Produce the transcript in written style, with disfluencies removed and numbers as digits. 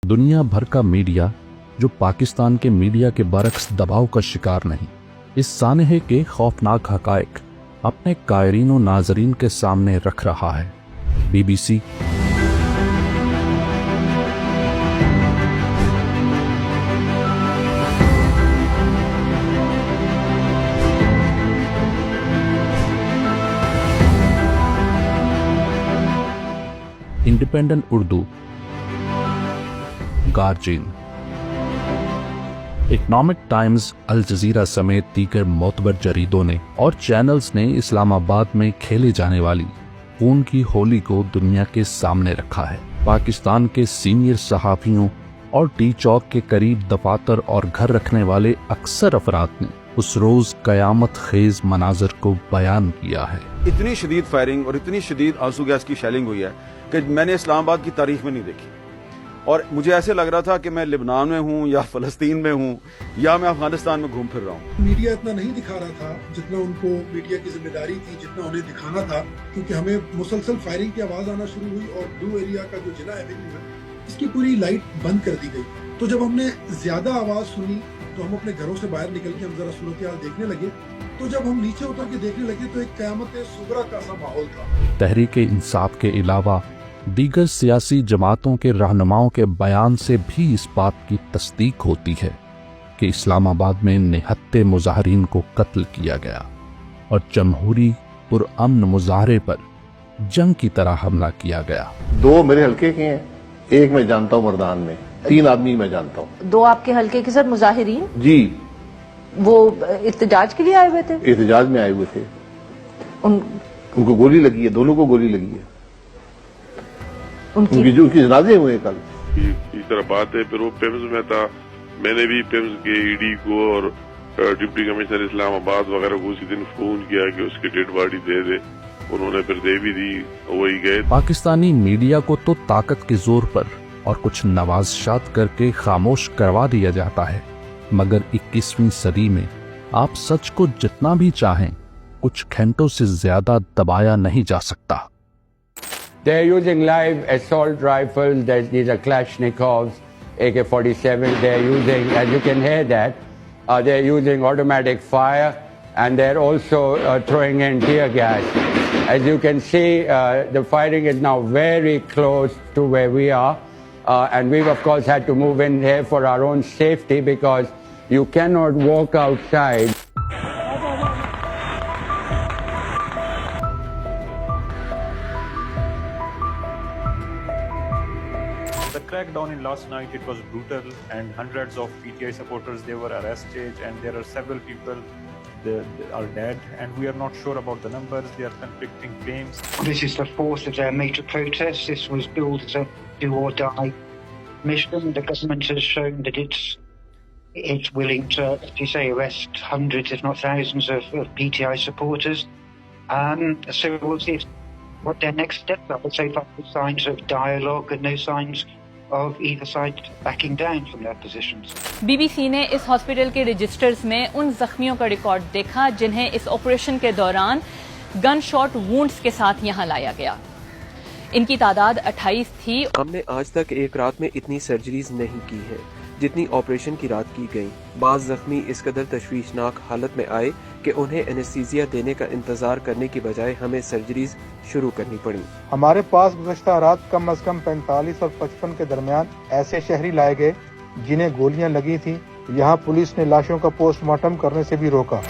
दुनिया भर का मीडिया जो पाकिस्तान के मीडिया के बरक्स दबाव का शिकार नहीं, इस सानहे के खौफनाक हकायक अपने कायरीन और नाजरीन के सामने रख रहा है। BBC Independent Urdu, Guardian, Economic Times, Al Jazeera समेत दीगर मोतबर जरीदों ने और चैनल्स ने इस्लामाबाद में खेले जाने वाली खून की होली को दुनिया के सामने रखा है। पाकिस्तान के सीनियर सहाफियों और टी चौक के करीब दफातर और घर रखने वाले अक्सर अफराद ने उस रोज कयामत खेज मनाजर को बयान किया है। इतनी शदीद फायरिंग और इतनी शदीद आंसू गैस की शेलिंग हुई है कि मैंने इस्लामाबाद की तारीख में नहीं देखी, और मुझे ऐसे लग रहा था कि मैं लिबनान में हूँ या फलस्तीन में हूँ या मैं अफगानिस्तान में घूम फिर रहा हूँ। मीडिया इतना नहीं दिखा रहा था जितना उनको मीडिया की जिम्मेदारी थी, जितना उन्हें दिखाना था, क्योंकि हमें मुसलसल फायरिंग की आवाज आना शुरू हुई और ब्लू एरिया का जो जिला एवेन्यू है इसकी पूरी लाइट बंद कर दी गई। तो जब हमने ज्यादा आवाज सुनी तो हम अपने घरों से बाहर निकल के हम जरा सूरत-ए-हाल देखने लगे। तो जब हम नीचे उतर के देखने लगे तो एक क़यामत सुगरा का सा माहौल था। तहरीक इंसाफ के अलावा दीगर सियासी जमातों के रहनुमाओं के बयान से भी इस बात की तस्दीक होती है कि इस्लामाबाद में निहत्ते मुजाहरीन को कत्ल किया गया और जमहूरी पुरअमन मुजाहरे पर जंग की तरह हमला किया गया। 2 मेरे हल्के के हैं, एक मैं जानता हूँ मर्दान में, 3 आदमी मैं जानता हूँ। 2 आपके हल्के के साथ मुजाहिरीन? जी। वो इत्तेजाज के लिए आए हुए थे? एहतजाज में आए हुए थे। उनको गोली लगी है, दोनों को गोली लगी है। उनकी जनाजे हुए कल। इस तरह बात है। फिर वो पिम्स में था, मैंने भी पिम्स के ईडी को और डिप्टी कमिश्नर इस्लामाबाद वगैरह को उसी दिन फोन किया कि उसकी डेड बॉडी दे दे। उन्होंने फिर दे भी दी, वही गए। पाकिस्तानी मीडिया को तो ताकत के जोर पर और कुछ नवाज़शात करके खामोश करवा दिया जाता है, मगर 21वीं सदी में आप सच को जितना भी चाहें कुछ घंटों से ज्यादा दबाया नहीं जा सकता। They're using live assault rifles. These are Kalashnikovs, AK-47. They're using, as you can hear that, they're using automatic fire, and they're also throwing in tear gas. As you can see, the fighting is now very close to where we are, and we've of course had to move in here for our own safety because you cannot walk outside. The crackdown in last night, it was brutal, and hundreds of PTI supporters, they were arrested, and there are several people they are dead, and we are not sure about the numbers. There are conflicting claims. This is the 4th of their major protests. This was billed as a do or die mission. The government has shown that it's willing to, as you say, arrest hundreds, if not thousands, of PTI supporters. So we'll see what their next steps are. But so far, no signs of dialogue and no signs of either side backing down from their positions. BBC ने इस hospital के registers में उन जख्मियों का record देखा जिन्हें इस operation के दौरान गन शॉट वुंड्स के साथ यहां लाया गया। इनकी तादाद 28 थी। हमने आज तक एक रात में इतनी सर्जरीज नहीं की है जितनी ऑपरेशन की रात की गई। बाज़ जख्मी इस कदर तशवीशनाक हालत में आए कि उन्हें एनेस्थीसिया देने का इंतजार करने की बजाय हमें सर्जरीज शुरू करनी पड़ी। हमारे पास गुज़श्ता रात कम अज कम 45 और 55 के दरमियान ऐसे शहरी लाए गए जिन्हें गोलियां लगी थी। यहाँ पुलिस ने लाशों का पोस्टमार्टम करने से भी रोका।